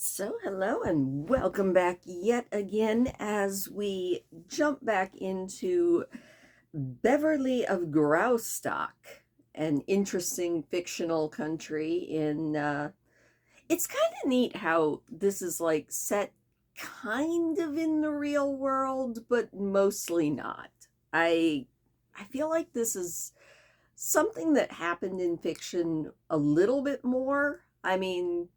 So, hello and welcome back yet again as we jump back into Beverly of Graustark, an interesting fictional country it's kind of neat how this is like set kind of in the real world, but mostly not. I I feel like this is something that happened in fiction a little bit more. I mean,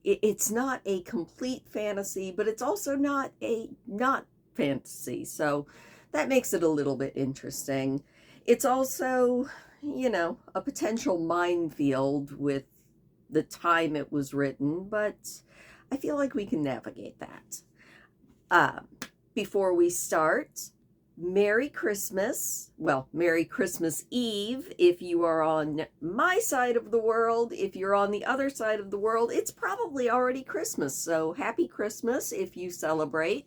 it's not a complete fantasy, but it's also not a not fantasy. So that makes it a little bit interesting. It's also, a potential minefield with the time it was written, but I feel like we can navigate that. Uh, Before we start, Merry Christmas. Well, Merry Christmas Eve if you are on my side of the world. If you're on the other side of the world, it's probably already Christmas. So happy Christmas if you celebrate.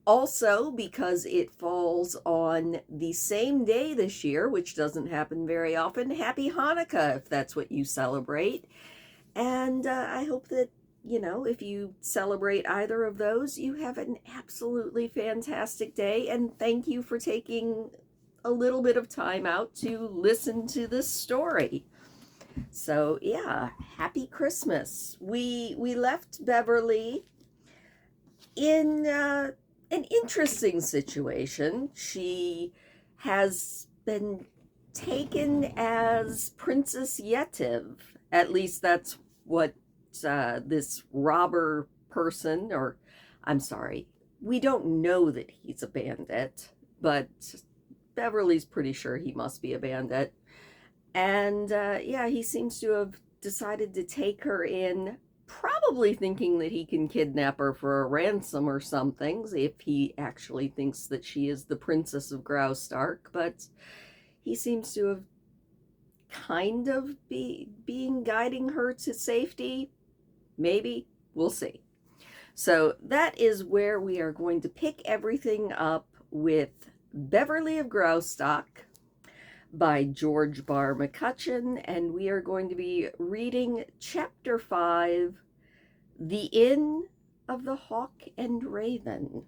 Also, because it falls on the same day this year, which doesn't happen very often, happy Hanukkah if that's what you celebrate. And I hope that, if you celebrate either of those, you have an absolutely fantastic day. And thank you for taking a little bit of time out to listen to this story. So, yeah, happy Christmas. We left Beverly in an interesting situation. She has been taken as Princess Yetiv. At least that's what this robber person, or I'm sorry, we don't know that he's a bandit, but Beverly's pretty sure he must be a bandit. And yeah, he seems to have decided to take her in, probably thinking that he can kidnap her for a ransom or something, if he actually thinks that she is the Princess of Graustark. But he seems to have kind of being guiding her to safety. Maybe. We'll see. So that is where we are going to pick everything up with Beverly of Graustark by George Barr McCutcheon, and we are going to be reading Chapter 5, The Inn of the Hawk and Raven.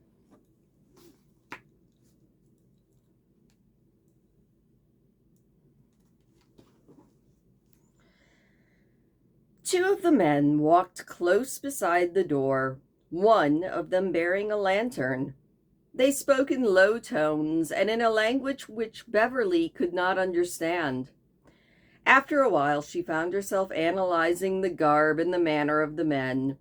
Two of the men walked close beside the door, one of them bearing a lantern. They spoke in low tones and in a language which Beverly could not understand. After a while, she found herself analyzing the garb and the manner of the men.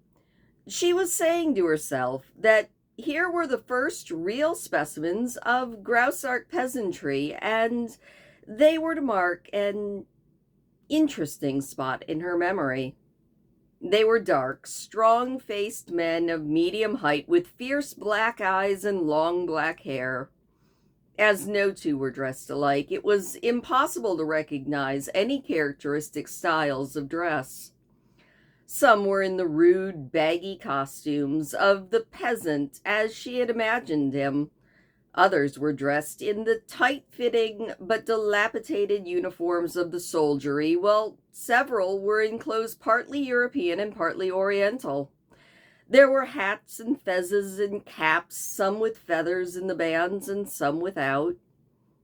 She was saying to herself that here were the first real specimens of Graustark peasantry, and they were to mark an interesting spot in her memory. They were dark, strong-faced men of medium height with fierce black eyes and long black hair. As no two were dressed alike, it was impossible to recognize any characteristic styles of dress. Some were in the rude, baggy costumes of the peasant as she had imagined him. Others were dressed in the tight-fitting but dilapidated uniforms of the soldiery, while several were in clothes partly European and partly Oriental. There were hats and fezzes and caps, some with feathers in the bands and some without.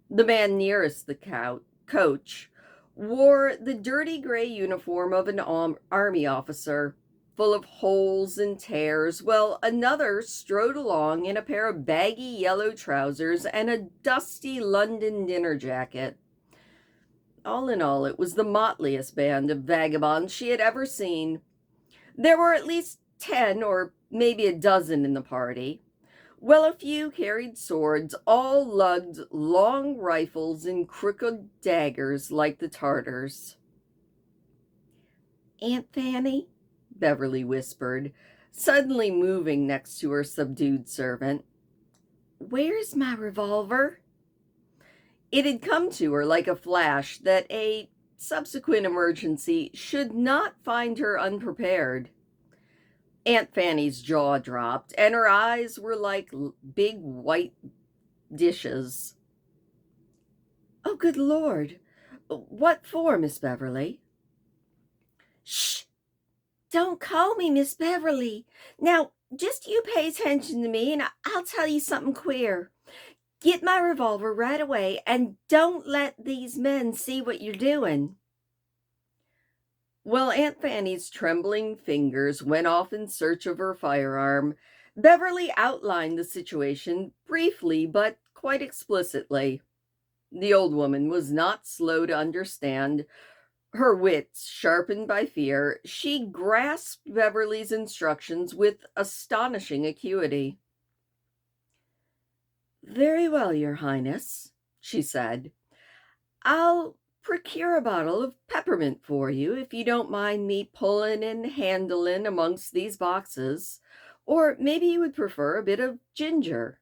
The man nearest the coach wore the dirty gray uniform of an army officer, full of holes and tears, while another strode along in a pair of baggy yellow trousers and a dusty London dinner jacket. All in all, it was the motliest band of vagabonds she had ever seen. There were at least 10 or maybe a dozen in the party. Well, a few carried swords, all lugged long rifles and crooked daggers like the Tartars. "Aunt Fanny," Beverly whispered, suddenly moving next to her subdued servant, "where's my revolver?" It had come to her like a flash that a subsequent emergency should not find her unprepared. Aunt Fanny's jaw dropped, and her eyes were like big white dishes. "Oh, good Lord. What for, Miss Beverly?" "Shh! Don't call me Miss Beverly. Now, just you pay attention to me and I'll tell you something queer. Get my revolver right away and don't let these men see what you're doing. While Aunt Fanny's trembling fingers went off in search of her firearm, Beverly outlined the situation briefly but quite explicitly. The old woman was not slow to understand. Her wits sharpened by fear, she grasped Beverly's instructions with astonishing acuity. "Very well, Your Highness," she said. "I'll procure a bottle of peppermint for you, if you don't mind me pullin' and handlin' amongst these boxes. Or maybe you would prefer a bit of ginger."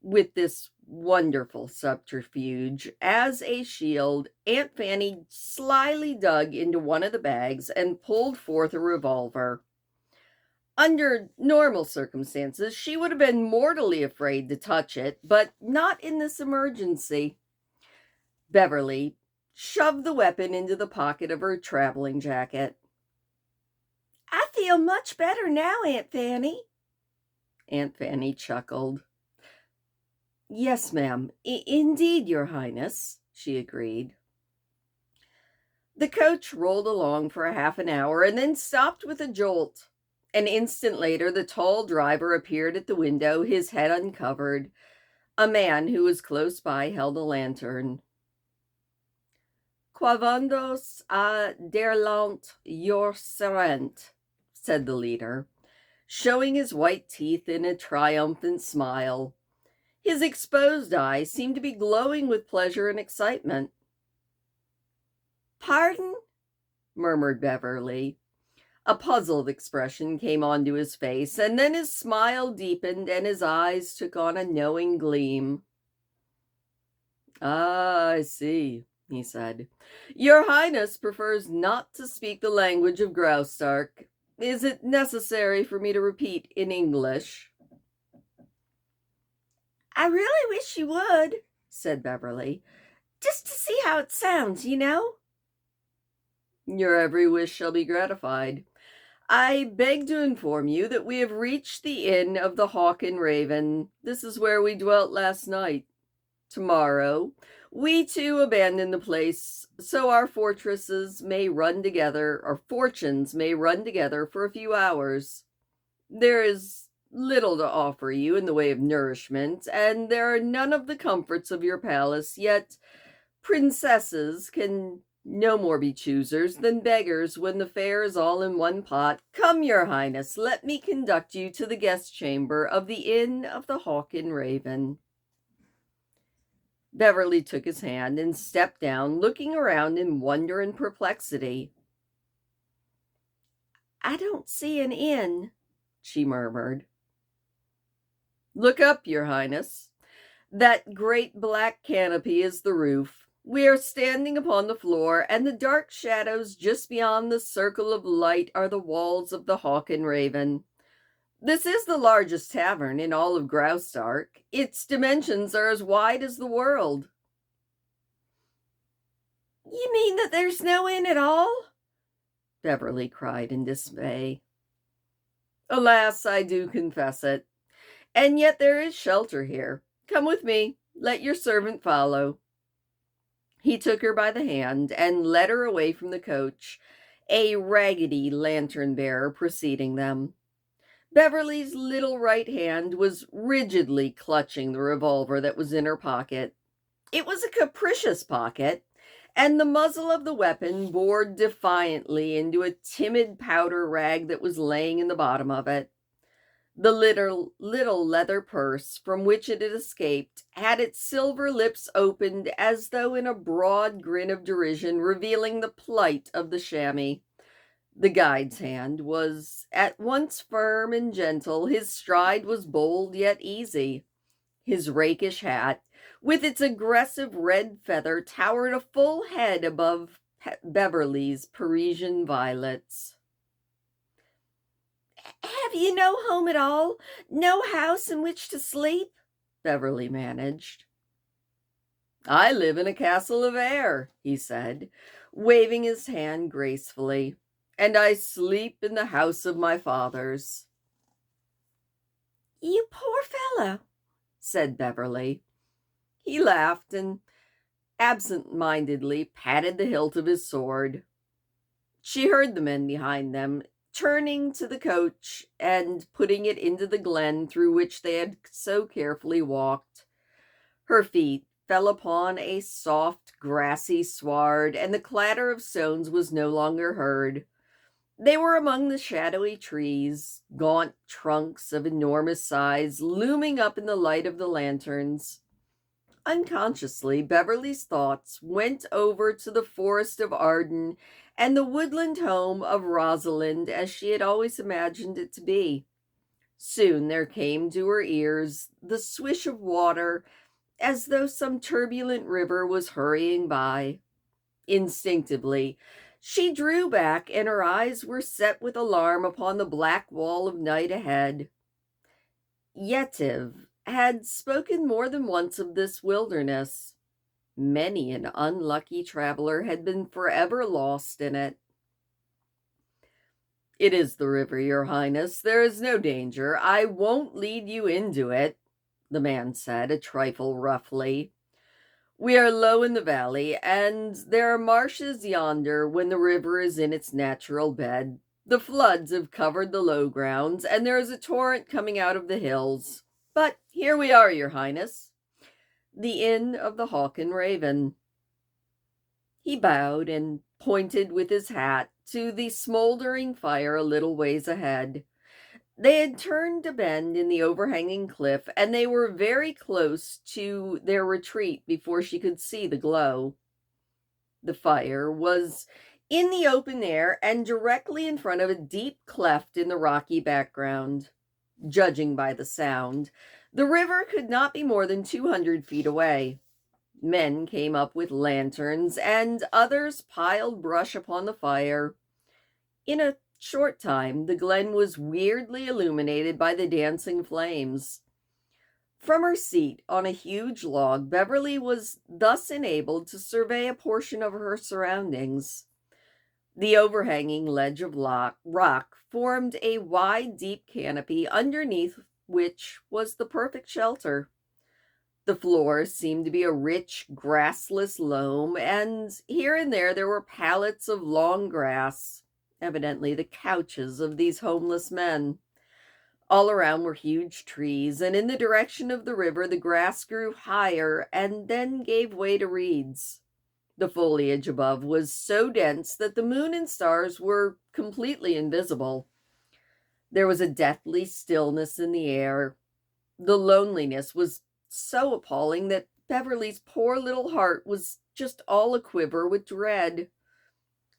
With this wonderful subterfuge as a shield, Aunt Fanny slyly dug into one of the bags and pulled forth a revolver. Under normal circumstances, she would have been mortally afraid to touch it, but not in this emergency. Beverly shoved the weapon into the pocket of her traveling jacket. "I feel much better now, Aunt Fanny." Aunt Fanny chuckled. "Yes, ma'am, indeed, Your Highness," she agreed. The coach rolled along for a half an hour and then stopped with a jolt. An instant later, the tall driver appeared at the window, his head uncovered. A man who was close by held a lantern. "Quavandos a derlant your serent," said the leader, showing his white teeth in a triumphant smile. His exposed eyes seemed to be glowing with pleasure and excitement. "Pardon?" murmured Beverly. A puzzled expression came onto his face, and then his smile deepened and his eyes took on a knowing gleam. "Ah, I see," he said. "Your Highness prefers not to speak the language of Graustark. Is it necessary for me to repeat in English?" "I really wish you would," said Beverly. "Just to see how it sounds, you know." "Your every wish shall be gratified. I beg to inform you that we have reached the Inn of the Hawk and Raven. This is where we dwelt last night. Tomorrow, we too abandon the place, so our fortunes may run together for a few hours. There is little to offer you in the way of nourishment, and there are none of the comforts of your palace, yet princesses can no more be choosers than beggars when the fare is all in one pot. Come, Your Highness, let me conduct you to the guest chamber of the Inn of the Hawk and Raven." Beverly took his hand and stepped down, looking around in wonder and perplexity. "I don't see an inn," she murmured. "Look up, Your Highness. That great black canopy is the roof. We are standing upon the floor, and the dark shadows just beyond the circle of light are the walls of the Hawk and Raven. This is the largest tavern in all of Graustark. Its dimensions are as wide as the world." "You mean that there's no inn at all?" Beverly cried in dismay. "Alas, I do confess it. And yet there is shelter here. Come with me. Let your servant follow." He took her by the hand and led her away from the coach, a raggedy lantern-bearer preceding them. Beverly's little right hand was rigidly clutching the revolver that was in her pocket. It was a capricious pocket, and the muzzle of the weapon bored defiantly into a timid powder rag that was laying in the bottom of it. The little leather purse from which it had escaped had its silver lips opened as though in a broad grin of derision, revealing the plight of the chamois. The guide's hand was at once firm and gentle. His stride was bold yet easy. His rakish hat, with its aggressive red feather, towered a full head above Beverly's Parisian violets. "Have you no home at all? No house in which to sleep?" Beverly managed. "I live in a castle of air," he said, waving his hand gracefully. and I sleep in the house of my fathers." "You poor fellow," said Beverly. He laughed and absent-mindedly patted the hilt of his sword. She heard the men behind them turning to the coach and putting it into the glen through which they had so carefully walked. Her feet fell upon a soft, grassy sward, and the clatter of stones was no longer heard. They were among the shadowy trees, gaunt trunks of enormous size looming up in the light of the lanterns. Unconsciously, Beverly's thoughts went over to the forest of Arden and the woodland home of Rosalind as she had always imagined it to be. Soon there came to her ears the swish of water, as though some turbulent river was hurrying by. Instinctively, she drew back, and her eyes were set with alarm upon the black wall of night ahead. Yetive had spoken more than once of this wilderness. Many an unlucky traveler had been forever lost in it. "It is the river, your highness. There is no danger. I won't lead you into it," the man said, a trifle roughly. "We are low in the valley, and there are marshes yonder when the river is in its natural bed. The floods have covered the low grounds, and there is a torrent coming out of the hills. But here we are, your highness. The Inn of the Hawk and Raven." He bowed and pointed with his hat to the smoldering fire a little ways ahead. They had turned a bend in the overhanging cliff, and they were very close to their retreat before she could see the glow. The fire was in the open air and directly in front of a deep cleft in the rocky background. Judging by the sound, the river could not be more than 200 feet away. Men came up with lanterns, and others piled brush upon the fire. In a short time, the glen was weirdly illuminated by the dancing flames. From her seat on a huge log, Beverly was thus enabled to survey a portion of her surroundings. The overhanging ledge of rock formed a wide, deep canopy underneath which was the perfect shelter. The floor seemed to be a rich, grassless loam, and here and there were pallets of long grass, evidently the couches of these homeless men. All around were huge trees, and in the direction of the river the grass grew higher and then gave way to reeds. The foliage above was so dense that the moon and stars were completely invisible. There was a deathly stillness in the air. The loneliness was so appalling that Beverly's poor little heart was just all aquiver with dread.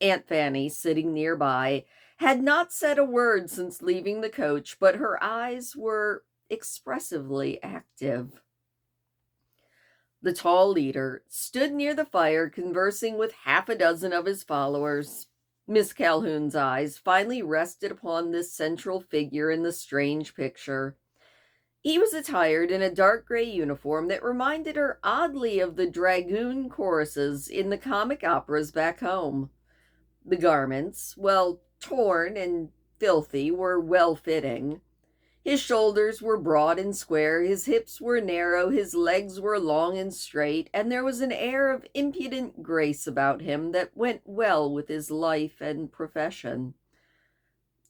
Aunt Fanny, sitting nearby, had not said a word since leaving the coach, but her eyes were expressively active. The tall leader stood near the fire conversing with half a dozen of his followers. Miss Calhoun's eyes finally rested upon this central figure in the strange picture. He was attired in a dark gray uniform that reminded her oddly of the dragoon choruses in the comic operas back home. The garments, well, torn and filthy, were well-fitting. His shoulders were broad and square, his hips were narrow, his legs were long and straight, and there was an air of impudent grace about him that went well with his life and profession.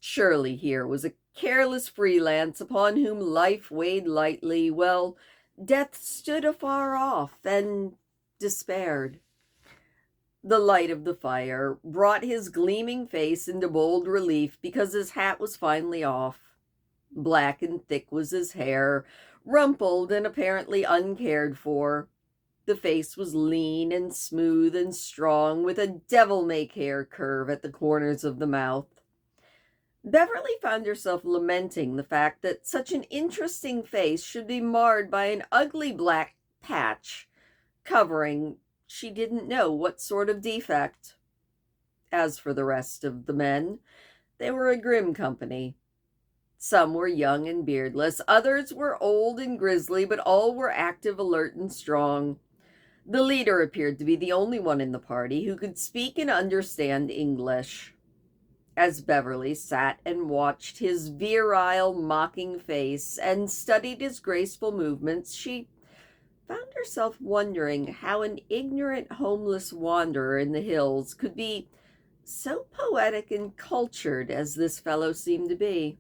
Surely here was a careless freelance upon whom life weighed lightly, while death stood afar off and despaired. The light of the fire brought his gleaming face into bold relief because his hat was finally off. Black and thick was his hair, rumpled and apparently uncared for. The face was lean and smooth and strong, with a devil-may-care curve at the corners of the mouth. Beverly found herself lamenting the fact that such an interesting face should be marred by an ugly black patch, covering she didn't know what sort of defect. As for the rest of the men, they were a grim company. Some were young and beardless, others were old and grisly, but all were active, alert, and strong. The leader appeared to be the only one in the party who could speak and understand English. As Beverly sat and watched his virile, mocking face and studied his graceful movements, she found herself wondering how an ignorant, homeless wanderer in the hills could be so poetic and cultured as this fellow seemed to be.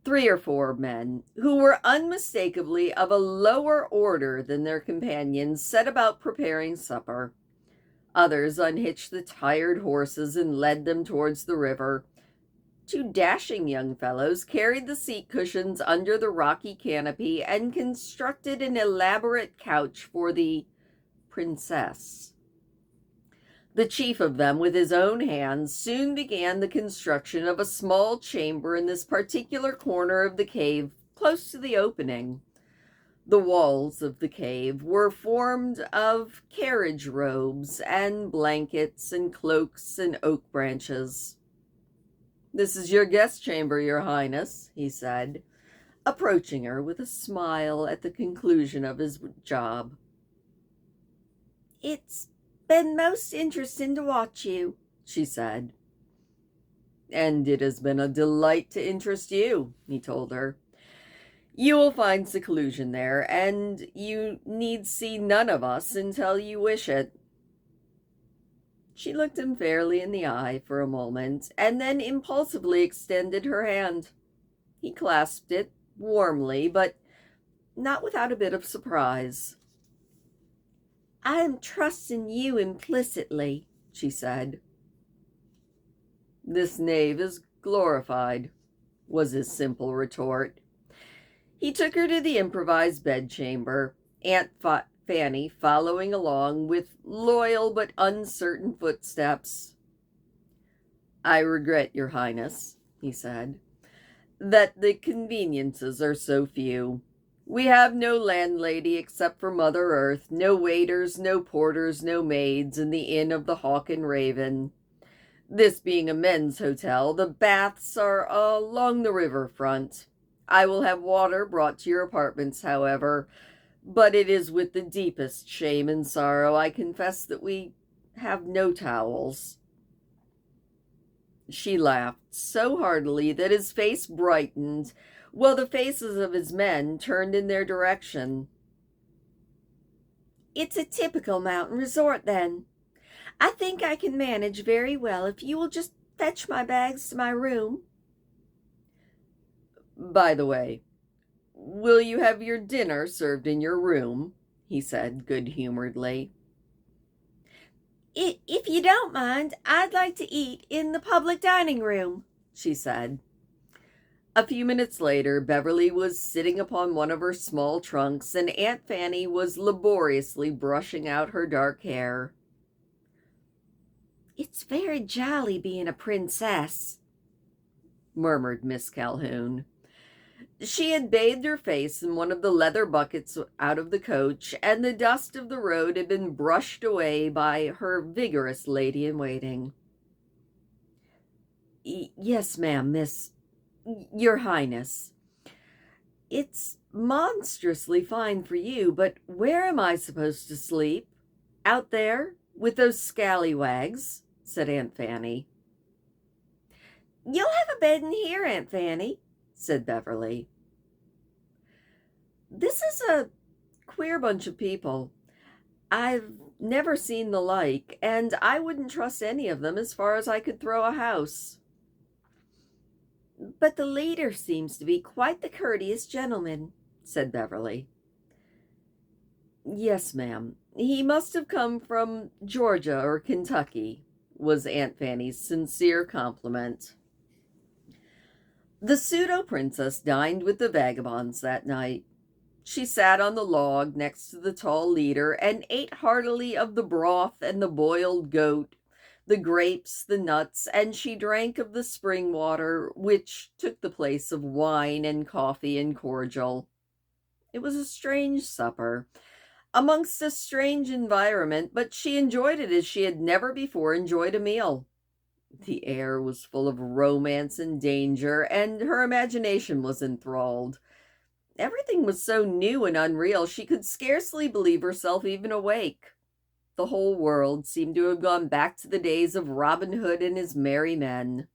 3 or 4 men, who were unmistakably of a lower order than their companions, set about preparing supper. Others unhitched the tired horses and led them towards the river. 2 dashing young fellows carried the seat cushions under the rocky canopy and constructed an elaborate couch for the princess. The chief of them, with his own hands, soon began the construction of a small chamber in this particular corner of the cave, close to the opening. The walls of the cave were formed of carriage robes and blankets and cloaks and oak branches. "This is your guest chamber, your highness," he said, approaching her with a smile at the conclusion of his job. "It's been most interesting to watch you," she said. "And it has been a delight to interest you," he told her. "You will find seclusion there, and you need see none of us until you wish it." She looked him fairly in the eye for a moment, and then impulsively extended her hand. He clasped it warmly, but not without a bit of surprise. "I am trusting you implicitly," she said. "This knave is glorified," was his simple retort. He took her to the improvised bedchamber, Aunt Fanny following along with loyal but uncertain footsteps. "I regret, your highness," he said, "that the conveniences are so few. We have no landlady except for Mother Earth, no waiters, no porters, no maids in the Inn of the Hawk and Raven. This being a men's hotel, the baths are along the river front. I will have water brought to your apartments, however, but it is with the deepest shame and sorrow I confess that we have no towels." She laughed so heartily that his face brightened, while the faces of his men turned in their direction. "It's a typical mountain resort, then. I think I can manage very well if you will just fetch my bags to my room." "By the way, will you have your dinner served in your room?" he said good-humoredly. "If you don't mind, I'd like to eat in the public dining room," she said. A few minutes later, Beverly was sitting upon one of her small trunks, and Aunt Fanny was laboriously brushing out her dark hair. "It's very jolly being a princess," murmured Miss Calhoun. She had bathed her face in one of the leather buckets out of the coach, and the dust of the road had been brushed away by her vigorous lady-in-waiting. "Yes, ma'am, your highness. It's monstrously fine for you, but where am I supposed to sleep? Out there, with those scallywags?" said Aunt Fanny. "You'll have a bed in here, Aunt Fanny," said Beverly. "This is a queer bunch of people. I've never seen the like, and I wouldn't trust any of them as far as I could throw a house." "But the leader seems to be quite the courteous gentleman," said Beverly. "Yes, ma'am. He must have come from Georgia or Kentucky," was Aunt Fanny's sincere compliment. The pseudo-princess dined with the vagabonds that night. She sat on the log next to the tall leader and ate heartily of the broth and the boiled goat, the grapes, the nuts, and she drank of the spring water, which took the place of wine and coffee and cordial. It was a strange supper, amongst a strange environment, but she enjoyed it as she had never before enjoyed a meal. The air was full of romance and danger, and her imagination was enthralled. Everything was so new and unreal, she could scarcely believe herself even awake. The whole world seemed to have gone back to the days of Robin Hood and his merry men.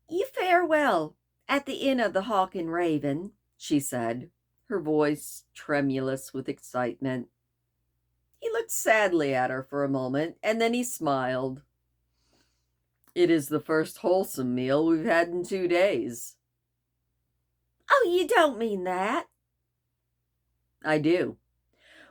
"You fare well at the Inn of the Hawk and Raven," she said, her voice tremulous with excitement. He looked sadly at her for a moment, and then he smiled. "It is the first wholesome meal we've had in 2 days." "Oh, you don't mean that." "I do.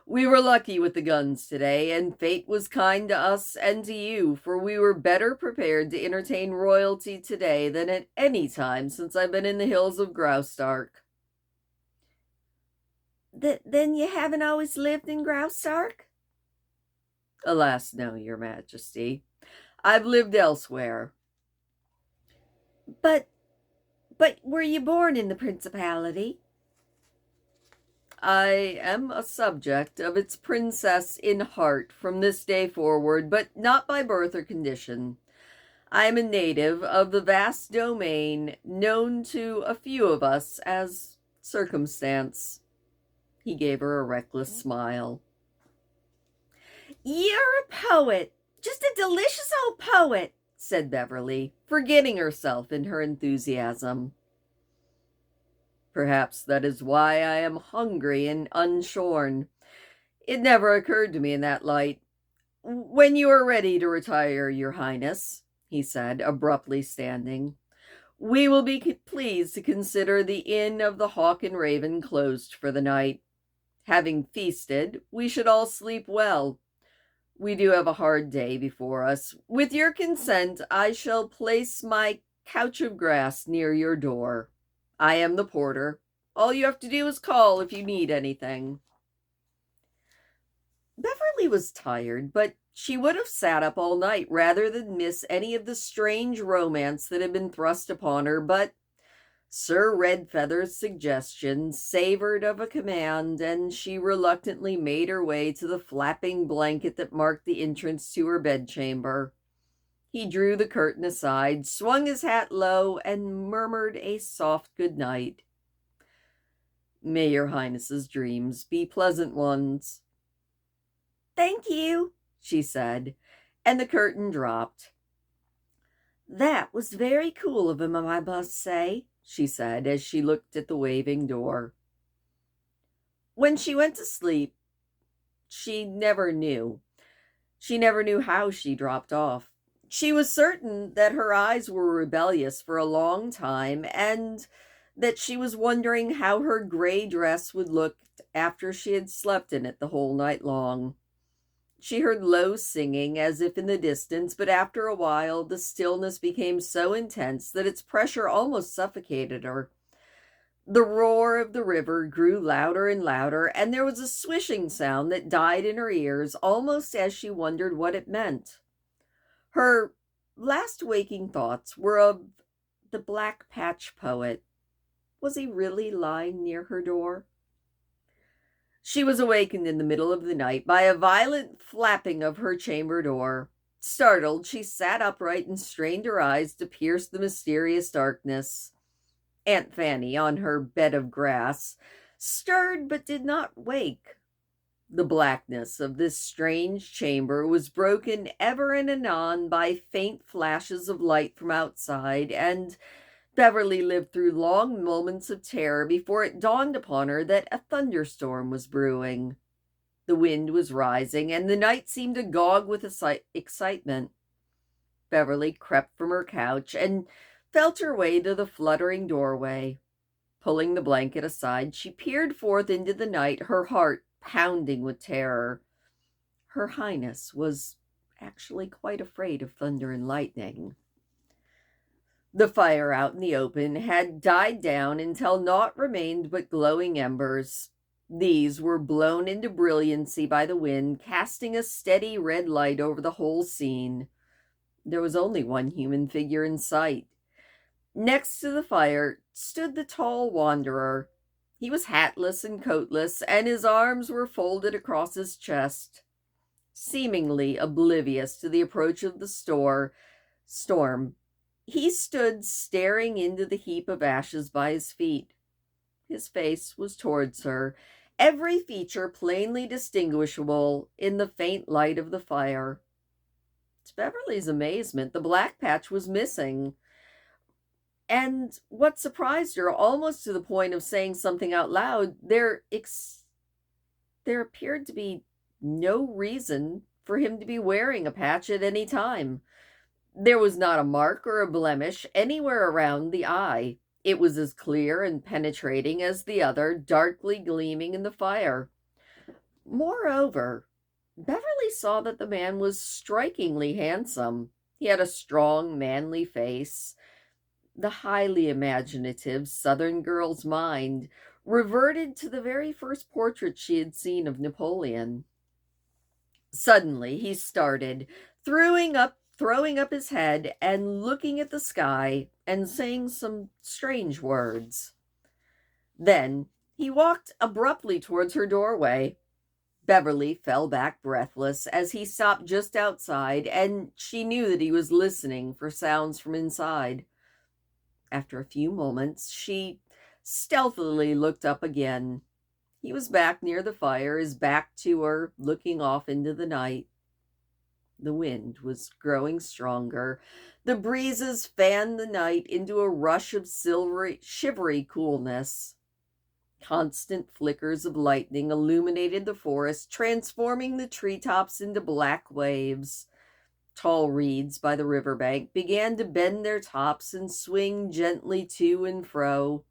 We were lucky with the guns today, and fate was kind to us and to you, for we were better prepared to entertain royalty today than at any time since I've been in the hills of Graustark." "Then you haven't always lived in Graustark?" "Alas, no, your majesty. I've lived elsewhere." But were you born in the principality?" "I am a subject of its princess in heart from this day forward, but not by birth or condition. I am a native of the vast domain known to a few of us as circumstance." He gave her a reckless smile. "You're a poet, just a delicious old poet," said Beverly, forgetting herself in her enthusiasm. "Perhaps that is why I am hungry and unshorn. It never occurred to me in that light. When you are ready to retire, your highness," he said, abruptly standing, "we will be pleased to consider the Inn of the Hawk and Raven closed for the night. Having feasted, we should all sleep well. We do have a hard day before us. With your consent, I shall place my couch of grass near your door. I am the porter. All you have to do is call if you need anything." Beverly was tired, but she would have sat up all night rather than miss any of the strange romance that had been thrust upon her, but Sir Redfeather's suggestion savored of a command, and she reluctantly made her way to the flapping blanket that marked the entrance to her bedchamber. He drew the curtain aside, swung his hat low, and murmured a soft good night. "May your highness's dreams be pleasant ones." "Thank you," she said, and the curtain dropped. "That was very cool of him, I must say," she said as she looked at the waving door. When she went to sleep, she never knew. She never knew how she dropped off. She was certain that her eyes were rebellious for a long time, and that she was wondering how her gray dress would look after she had slept in it the whole night long. She heard low singing as if in the distance, but after a while the stillness became so intense that its pressure almost suffocated her. The roar of the river grew louder and louder, and there was a swishing sound that died in her ears almost as she wondered what it meant. Her last waking thoughts were of the Black Patch poet. Was he really lying near her door? She was awakened in the middle of the night by a violent flapping of her chamber door. Startled, she sat upright and strained her eyes to pierce the mysterious darkness. Aunt Fanny, on her bed of grass, stirred but did not wake. The blackness of this strange chamber was broken ever and anon by faint flashes of light from outside, and Beverly lived through long moments of terror before it dawned upon her that a thunderstorm was brewing. The wind was rising, and the night seemed agog with excitement. Beverly crept from her couch and felt her way to the fluttering doorway. Pulling the blanket aside, she peered forth into the night, her heart pounding with terror. Her Highness was actually quite afraid of thunder and lightning. The fire out in the open had died down until naught remained but glowing embers. These were blown into brilliancy by the wind, casting a steady red light over the whole scene. There was only one human figure in sight. Next to the fire stood the tall wanderer. He was hatless and coatless, and his arms were folded across his chest. Seemingly oblivious to the approach of the storm, he stood staring into the heap of ashes by his feet. His face was towards her, every feature plainly distinguishable in the faint light of the fire. To Beverly's amazement, the black patch was missing. And what surprised her, almost to the point of saying something out loud, there appeared to be no reason for him to be wearing a patch at any time. There was not a mark or a blemish anywhere around the eye. It was as clear and penetrating as the other, darkly gleaming in the fire. Moreover, Beverly saw that the man was strikingly handsome. He had a strong, manly face. The highly imaginative Southern girl's mind reverted to the very first portrait she had seen of Napoleon. Suddenly he started, throwing up his head and looking at the sky and saying some strange words. Then he walked abruptly towards her doorway. Beverly fell back breathless as he stopped just outside, and she knew that he was listening for sounds from inside. After a few moments, she stealthily looked up again. He was back near the fire, his back to her, looking off into the night. The wind was growing stronger. The breezes fanned the night into a rush of silvery, shivery coolness. Constant flickers of lightning illuminated the forest, transforming the treetops into black waves. Tall reeds by the riverbank began to bend their tops and swing gently to and fro.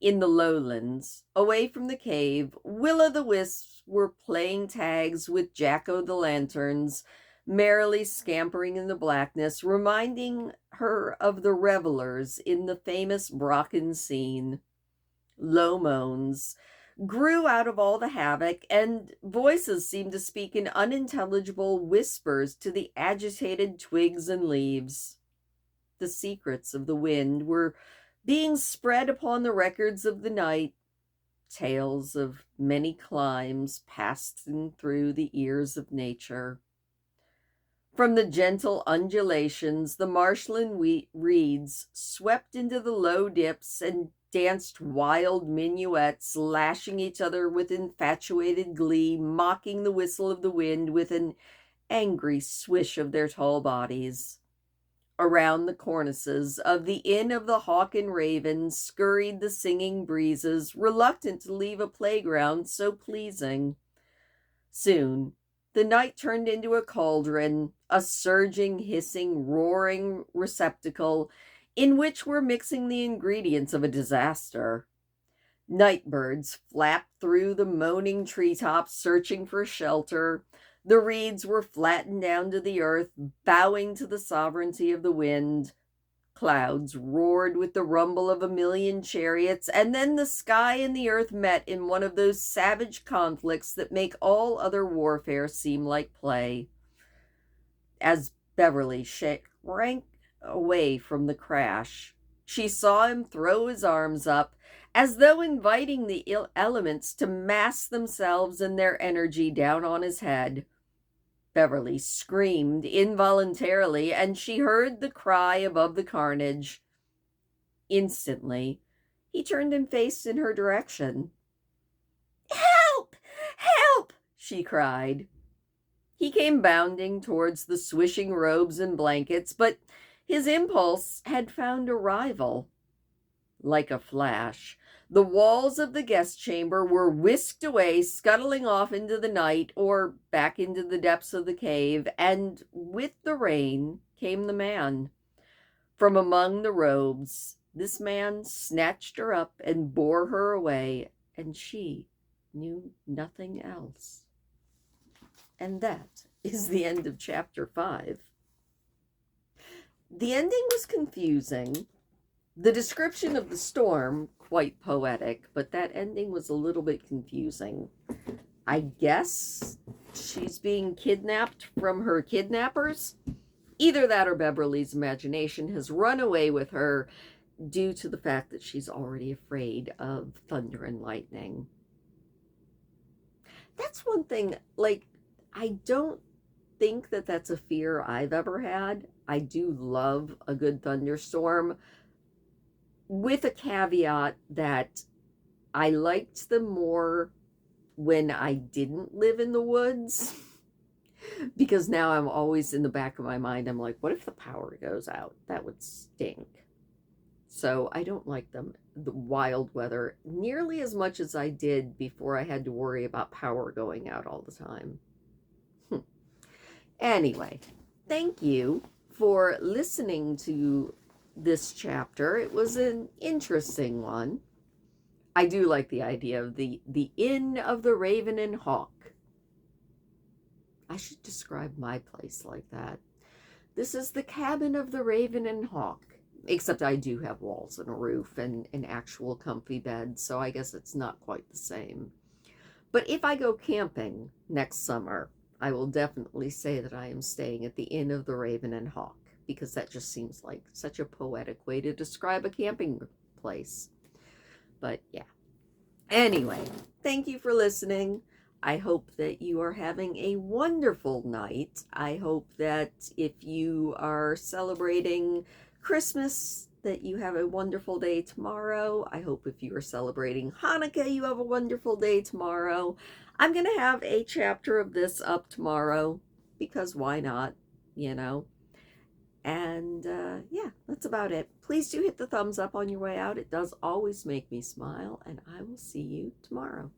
In the lowlands, away from the cave, will-o'-the-wisps were playing tags with jack-o'-the-lanterns, merrily scampering in the blackness, reminding her of the revelers in the famous Brocken scene. Low moans grew out of all the havoc, and voices seemed to speak in unintelligible whispers to the agitated twigs and leaves. The secrets of the wind were being spread upon the records of the night, tales of many climes passing through the ears of nature. From the gentle undulations, the marshland reeds swept into the low dips and danced wild minuets, lashing each other with infatuated glee, mocking the whistle of the wind with an angry swish of their tall bodies. Around the cornices of the Inn of the Hawk and Raven scurried the singing breezes, reluctant to leave a playground so pleasing. Soon, the night turned into a cauldron, a surging, hissing, roaring receptacle in which were mixing the ingredients of a disaster. Nightbirds flapped through the moaning treetops, searching for shelter. The reeds were flattened down to the earth, bowing to the sovereignty of the wind. Clouds roared with the rumble of a million chariots, and then the sky and the earth met in one of those savage conflicts that make all other warfare seem like play. As Beverly shrank away from the crash, she saw him throw his arms up, as though inviting the elements to mass themselves and their energy down on his head. Beverly screamed involuntarily, and she heard the cry above the carnage. Instantly, he turned and faced in her direction. "Help! Help!" she cried. He came bounding towards the swishing robes and blankets, but his impulse had found a rival. Like a flash, the walls of the guest chamber were whisked away, scuttling off into the night or back into the depths of the cave, and with the rain came the man. From among the robes, this man snatched her up and bore her away, and she knew nothing else. And that is the end of chapter 5. The ending was confusing. The description of the storm, quite poetic, but that ending was a little bit confusing. I guess she's being kidnapped from her kidnappers. Either that or Beverly's imagination has run away with her due to the fact that she's already afraid of thunder and lightning. That's one thing, like, I don't think that that's a fear I've ever had. I do love a good thunderstorm, with a caveat that I liked them more when I didn't live in the woods, because now I'm always in the back of my mind, I'm like, what if the power goes out? That would stink. So I don't like the wild weather, nearly as much as I did before I had to worry about power going out all the time. Anyway, thank you for listening to this chapter. It was an interesting one. I do like the idea of the Inn of the Raven and Hawk. I should describe my place like that. This is the cabin of the Raven and Hawk. Except I do have walls and a roof and an actual comfy bed, so I guess it's not quite the same. But if I go camping next summer, I will definitely say that I am staying at the Inn of the Raven and Hawk, because that just seems like such a poetic way to describe a camping place. But yeah. Anyway, thank you for listening. I hope that you are having a wonderful night. I hope that if you are celebrating Christmas, that you have a wonderful day tomorrow. I hope if you are celebrating Hanukkah, you have a wonderful day tomorrow. I'm going to have a chapter of this up tomorrow, because why not, you know? And yeah, that's about it. Please do hit the thumbs up on your way out. It does always make me smile, and I will see you tomorrow.